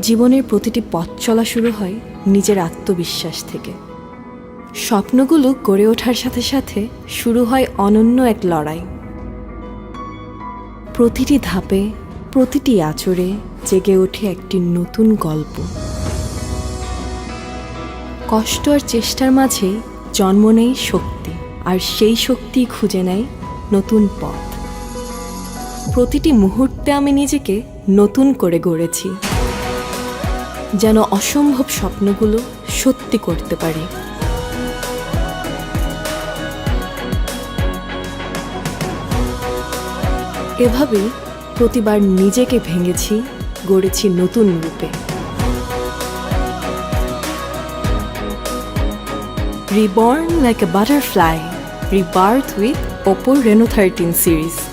জীবনের প্রতিটি পথ চলা শুরু হয় নিজের আত্মবিশ্বাস থেকে। স্বপ্নগুলো গড়ে ওঠার সাথে সাথে শুরু হয় অনন্য এক লড়াই। প্রতিটি ধাপে, প্রতিটি আঁচড়ে জেগে ওঠে একটি নতুন গল্প। কষ্ট আর চেষ্টার মাঝেই জন্ম নেয় শক্তি, আর সেই শক্তি খুঁজে নেয় নতুন পথ। প্রতিটি মুহূর্তে আমি নিজেকে নতুন করে গড়েছি, যেন অসম্ভব স্বপ্নগুলো সত্যি করতে পারি। এভাবেই প্রতিবার নিজেকে ভেঙেছি, গড়েছি নতুন রূপে। Reborn like a butterfly, rebirth with Oppo Reno 13 series.